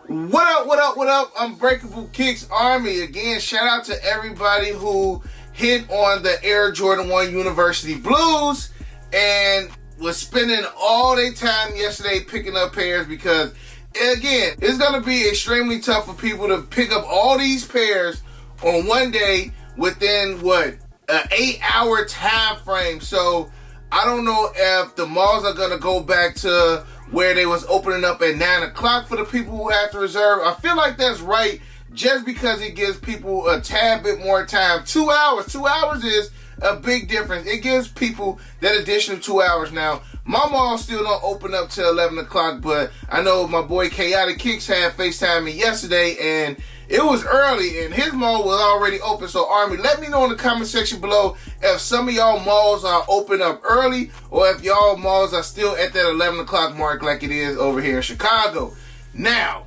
What up, what up, what up? Unbreakable Kicks Army. Again, shout out to everybody who hit on the Air Jordan 1 University Blues and was spending all their time yesterday picking up pairs, because, again, it's going to be extremely tough for people to pick up all these pairs on one day within, what, an 8-hour time frame. So I don't know if the malls are going to go back to where they was opening up at 9 o'clock for the people who have to reserve. I feel like that's right, just because it gives people a tad bit more time. 2 hours. 2 hours is a big difference. It gives people that additional 2 hours. Now, my mall still don't open up till 11 o'clock, but I know my boy Chaotic Kicks had FaceTime me yesterday, and it was early, and his mall was already open. So, Army, let me know in the comment section below if some of y'all malls are open up early, or if y'all malls are still at that 11 o'clock mark like it is over here in Chicago. Now,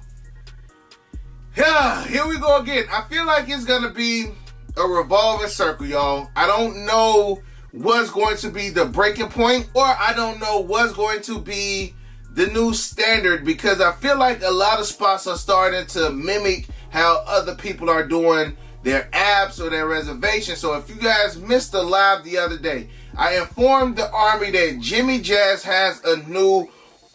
here we go again. I feel like it's going to be a revolving circle, y'all. I don't know what's going to be the breaking point, or I don't know what's going to be the new standard, because I feel like a lot of spots are starting to mimic how other people are doing their apps or their reservations. So if you guys missed the live the other day, I informed the Army that Jimmy Jazz has a new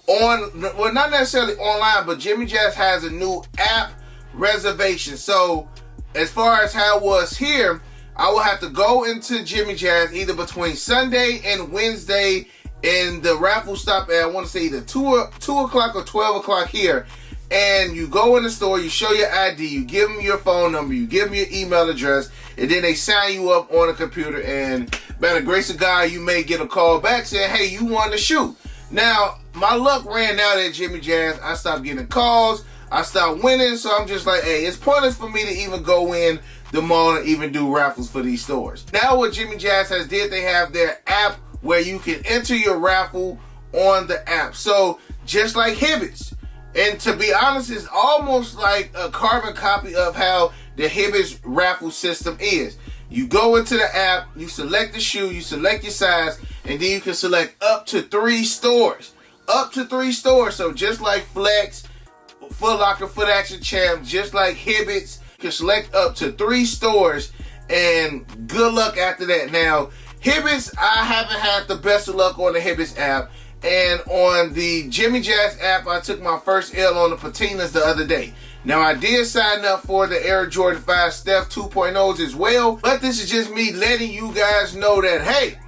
well, not necessarily online, but Jimmy Jazz has a new app reservation. So as far as how it was here, I will have to go into Jimmy Jazz either between Sunday and Wednesday, and the raffle stop at, I want to say, either 2 o'clock or 12 o'clock here. And you go in the store, you show your ID, you give them your phone number, you give them your email address, and then they sign you up on a computer, and by the grace of God, you may get a call back saying, hey, you want to shoot. Now, my luck ran out at Jimmy Jazz. I stopped getting calls, I stopped winning, so I'm just like, hey, it's pointless for me to even go in the mall and even do raffles for these stores. Now what Jimmy Jazz has did, they have their app where you can enter your raffle on the app. So just like Hibbett's, and to be honest, it's almost like a carbon copy of how the Hibbett's raffle system is. You go into the app, you select the shoe, you select your size, and then you can select up to 3 stores. Up to 3 stores. So just like Flex, Foot Locker, Foot Action Champ, just like Hibbett's, you can select up to 3 stores, and good luck after that. Now, Hibbett's, I haven't had the best of luck on the Hibbett's app. And on the Jimmy Jazz app, I took my first L on the patinas the other day. Now, I did sign up for the Air Jordan 5 Steph 2.0s as well, but this is just me letting you guys know that, hey,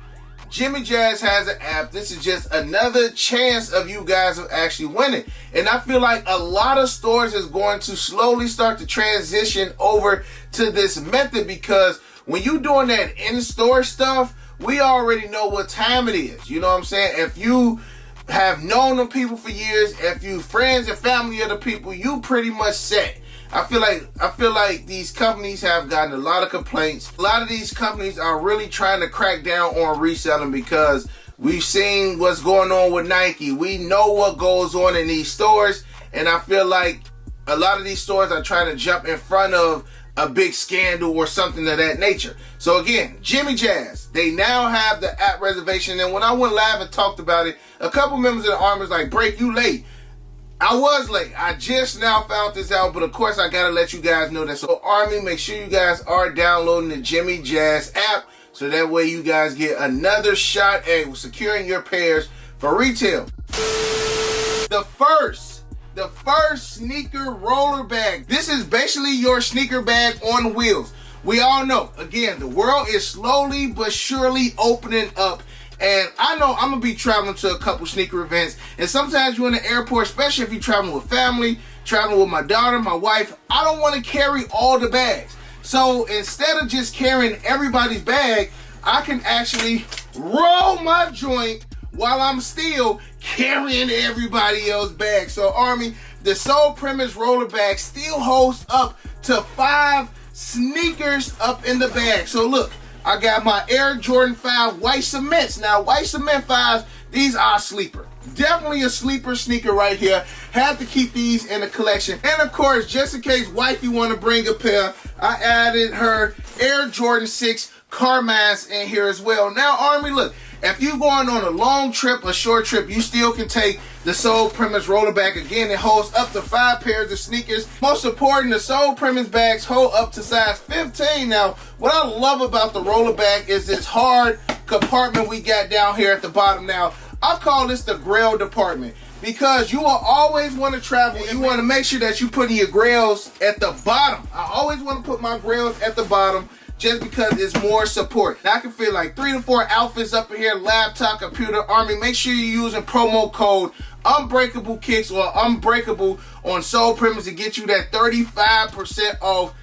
Jimmy Jazz has an app. This is just another chance of you guys of actually winning. And I feel like a lot of stores is going to slowly start to transition over to this method, because when you're doing that in-store stuff, we already know what time it is. You know what I'm saying? If you have known the people for years, if you friends and family of the people, you pretty much set. I feel like these companies have gotten a lot of complaints. A lot of these companies are really trying to crack down on reselling, because we've seen what's going on with Nike. We know what goes on in these stores, and I feel like a lot of these stores are trying to jump in front of a big scandal or something of that nature. So again, Jimmy Jazz, they now have the app reservation. And when I went live and talked about it, a couple members of the Army was like, Break, you late. I was late. I just now found this out, but of course I gotta let you guys know that. So Army, make sure you guys are downloading the Jimmy Jazz app, so that way you guys get another shot at securing your pairs for retail. The first sneaker roller bag. This is basically your sneaker bag on wheels. We all know, again, the world is slowly but surely opening up. And I know I'm going to be traveling to a couple sneaker events. And sometimes you're in the airport, especially if you're traveling with family, traveling with my daughter, my wife. I don't want to carry all the bags. So instead of just carrying everybody's bag, I can actually roll my joint while I'm still carrying everybody else's bag. So Army, the sole premise roller bag still holds up to 5 sneakers up in the bag. So look, I got my Air Jordan 5 white cements. Now, white cement 5s, these are a sleeper. Definitely a sleeper sneaker right here. Had to keep these in the collection. And of course, just in case wifey want to bring a pair, I added her Air Jordan 6 Carmines in here as well. Now, Army, look, If you're going on a long trip, a short trip, you still can take the sole premise roller bag. Again, it holds up to 5 pairs of sneakers. Most important, the sole premise bags hold up to size 15. Now, what I love about the roller bag is this hard compartment we got down here at the bottom. Now, I call this the grail department because you will always want to travel. You want to make sure that you put your grails at the bottom. I always want to put my grails at the bottom just because it's more support. Now, I can fit like 3 to 4 outfits up in here, laptop, computer, army. Make sure you're using promo code Unbreakable Kicks or Unbreakable on Sole Premise to get you that 35% off.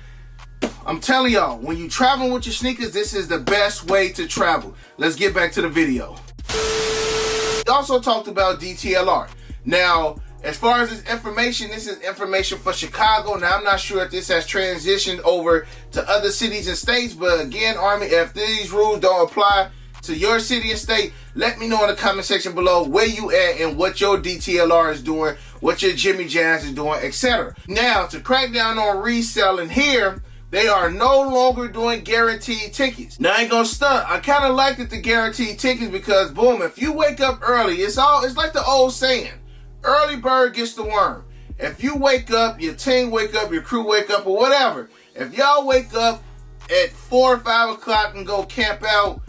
I'm telling y'all, when you're traveling with your sneakers, this is the best way to travel. Let's get back to the video. We also talked about DTLR. Now, as far as this is information for Chicago. Now, I'm not sure if this has transitioned over to other cities and states, but again, Army, if these rules don't apply to your city and state, let me know in the comment section below where you at and what your DTLR is doing, what your Jimmy Jazz is doing, etc. Now, to crack down on reselling here, they are no longer doing guaranteed tickets. Now, I ain't gonna stunt. I kind of like the guaranteed tickets because, boom, if you wake up early, it's like the old saying, early bird gets the worm. If you wake up, your team wake up, your crew wake up, or whatever, if y'all wake up at 4 or 5 o'clock and go camp out,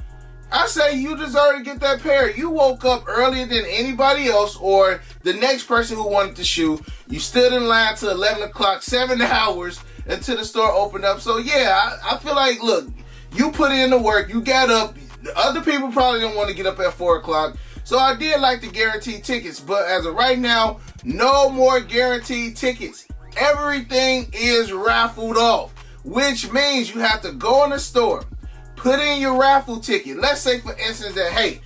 I say you deserve to get that pair. You woke up earlier than anybody else or the next person who wanted the shoe. You stood in line till 11 o'clock, 7 hours until the store opened up. So yeah, I feel like, look, you put in the work, you got up. Other people probably didn't want to get up at 4 o'clock. So I did like the guaranteed tickets, but as of right now, no more guaranteed tickets. Everything is raffled off, which means you have to go in the store, put in your raffle ticket. Let's say, for instance, that, hey,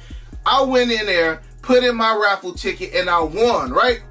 I went in there, put in my raffle ticket, and I won, right?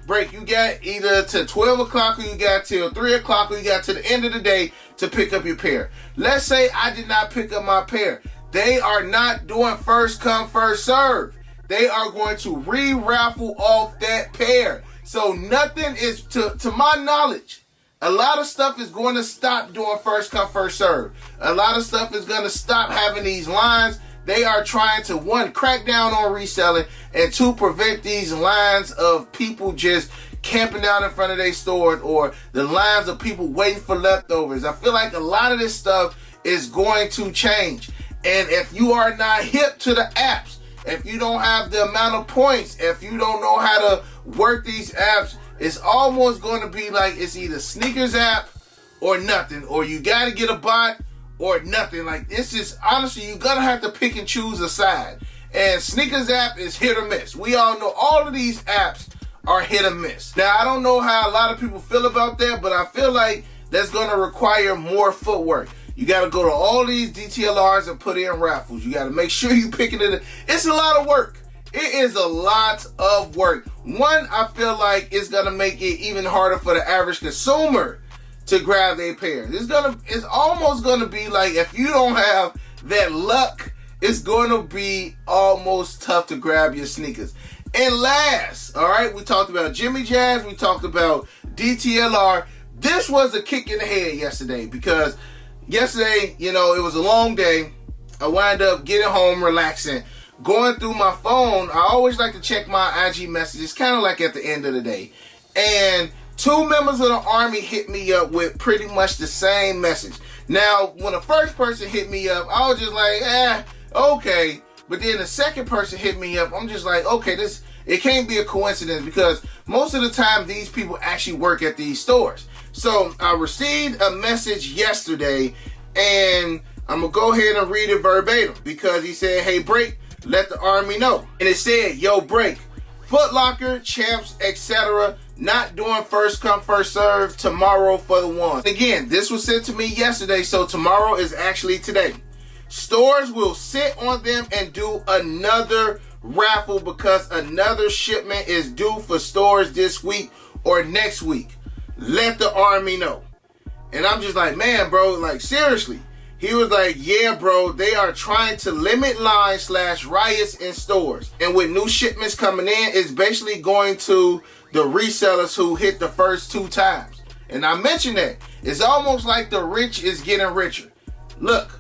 Break, you got either to 12 o'clock or you got till 3 o'clock or you got to the end of the day to pick up your pair. Let's say I did not pick up my pair. They are not doing first come, first serve. They are going to re-raffle off that pair. So nothing is, to my knowledge, a lot of stuff is going to stop doing first come, first serve. A lot of stuff is going to stop having these lines. They are trying to, 1, crack down on reselling, and 2, prevent these lines of people just camping out in front of their stores or the lines of people waiting for leftovers. I feel like a lot of this stuff is going to change. And if you are not hip to the apps, if you don't have the amount of points, if you don't know how to work these apps, it's almost going to be like it's either sneakers app or nothing, or you got to get a bot or nothing. Like, it's just, honestly, you're going to have to pick and choose a side. And sneakers app is hit or miss. We all know all of these apps are hit or miss. Now, I don't know how a lot of people feel about that, but I feel like that's going to require more footwork. You got to go to all these DTLRs and put in raffles. You got to make sure you picking it. It's a lot of work. It is a lot of work. 1, I feel like it's going to make it even harder for the average consumer to grab their pair. It's almost going to be like, if you don't have that luck, it's going to be almost tough to grab your sneakers. And last, all right, we talked about Jimmy Jazz. We talked about DTLR. This was a kick in the head yesterday because yesterday, you know, it was a long day. I wound up getting home, relaxing, going through my phone. I always like to check my IG messages, kind of like at the end of the day. And 2 members of the Army hit me up with pretty much the same message. Now, when the first person hit me up, I was just like, okay. But then the second person hit me up, I'm just like, okay, it can't be a coincidence because most of the time these people actually work at these stores. So I received a message yesterday, and I'm going to go ahead and read it verbatim because he said, hey, Break, let the Army know. And it said, yo, Break, Foot Locker, Champs, etc., not doing first come, first serve tomorrow for the ones. Again, this was sent to me yesterday, so tomorrow is actually today. Stores will sit on them and do another raffle because another shipment is due for stores this week or next week. Let the Army know. And I'm just like, man, bro, like, seriously. He was like, yeah, bro, they are trying to limit lines / riots in stores. And with new shipments coming in, it's basically going to the resellers who hit the first 2 times. And I mentioned that. It's almost like the rich is getting richer. Look,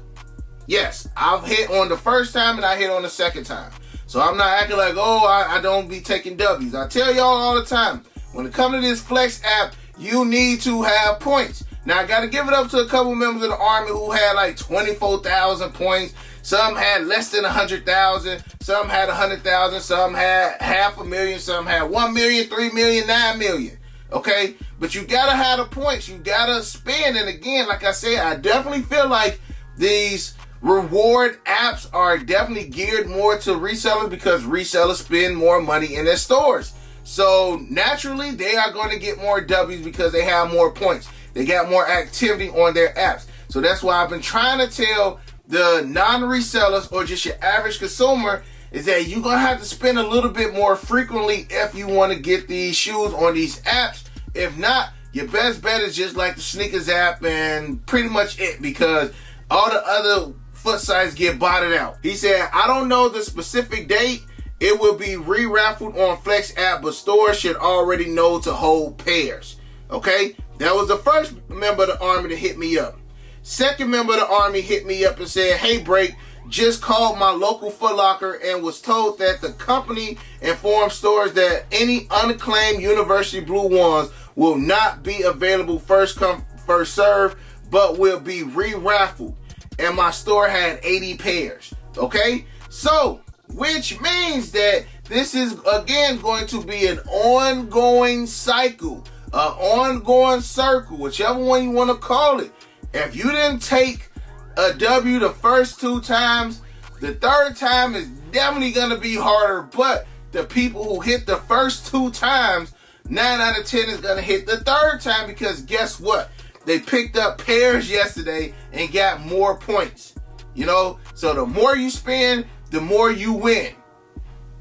Yes, I've hit on the first time and I hit on the second time. So I'm not acting like, oh, I don't be taking W's. I tell y'all all the time, when it comes to this Flex app, you need to have points. Now, I got to give it up to a couple members of the Army who had like 24,000 points. Some had less than 100,000. Some had 100,000. Some had 500,000. Some had 1 million, 3 million, 9 million. Okay? But you got to have the points. You got to spend. And again, like I said, I definitely feel like these reward apps are definitely geared more to resellers because resellers spend more money in their stores. So naturally, they are going to get more W's because they have more points. They got more activity on their apps. So that's why I've been trying to tell the non-resellers or just your average consumer is that you're going to have to spend a little bit more frequently if you want to get these shoes on these apps. If not, your best bet is just like the sneakers app and pretty much it, because all the other foot sites get botted out. He said, I don't know the specific date. It will be re-raffled on Flex app, but stores should already know to hold pairs. Okay? That was the first member of the Army to hit me up. Second member of the Army hit me up and said, hey, Break, just called my local Foot Locker and was told that the company informed stores that any unclaimed University Blue ones will not be available first come, first serve, but will be re-raffled. And my store had 80 pairs. Okay? So, which means that this is, again, going to be an ongoing cycle, an ongoing circle, whichever one you want to call it. If you didn't take a W the first 2 times, the third time is definitely going to be harder. But the people who hit the first 2 times, 9 out of 10 is going to hit the third time, because guess what? They picked up pairs yesterday and got more points. You know, so the more you spend, the more you win.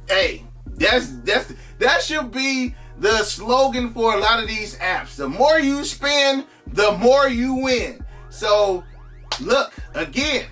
Hey, that should be the slogan for a lot of these apps. The more you spend, the more you win. So, look, again,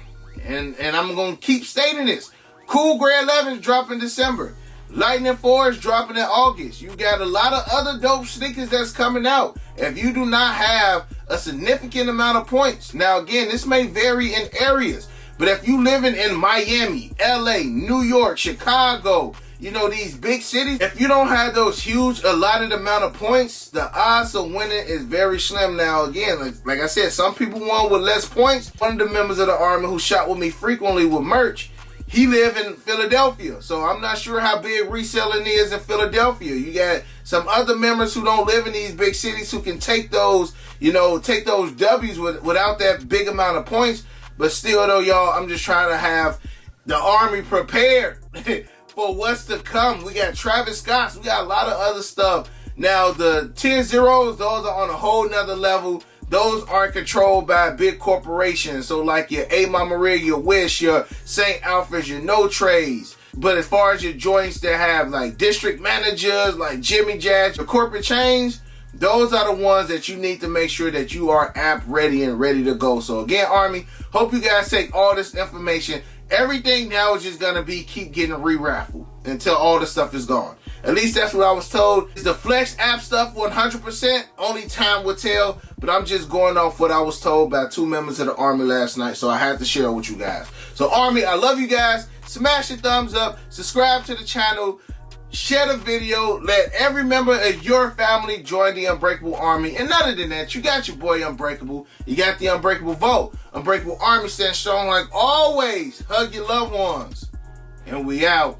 and I'm going to keep stating this. Cool Gray 11 is dropping December. Lightning 4 is dropping in August. You got a lot of other dope sneakers that's coming out. If you do not have a significant amount of points. Now, again, this may vary in areas. But if you living in Miami, LA, New York, Chicago, you know, these big cities, if you don't have those huge allotted amount of points, the odds of winning is very slim. Now, again, like I said, some people won with less points. One of the members of the Army who shot with me frequently with merch, he live in Philadelphia. So I'm not sure how big reselling is in Philadelphia. You got some other members who don't live in these big cities who can take those, you know, take those W's without that big amount of points. But still, though, y'all, I'm just trying to have the Army prepared for what's to come. We got Travis Scott's. We got a lot of other stuff. Now, the 10 zeros, those are on a whole nother level. Those aren't controlled by big corporations. So, like your A Mama Rig, your Wish, your St. Alfred's, your No Trades. But as far as your joints that have, like, district managers, like Jimmy Jazz, your corporate chains, those are the ones that you need to make sure that you are app ready and ready to go. So again, Army, hope you guys take all this information. Everything now is just going to be keep getting re-raffled until all the stuff is gone. At least that's what I was told. Is the Flex app stuff 100%? Only time will tell. But I'm just going off what I was told by 2 members of the Army last night. So I had to share it with you guys. So Army, I love you guys. Smash the thumbs up. Subscribe to the channel. Share the video. Let every member of your family join the Unbreakable Army. And other than that, you got your boy Unbreakable. You got the Unbreakable Vote. Unbreakable Army stands strong like always. Hug your loved ones. And we out.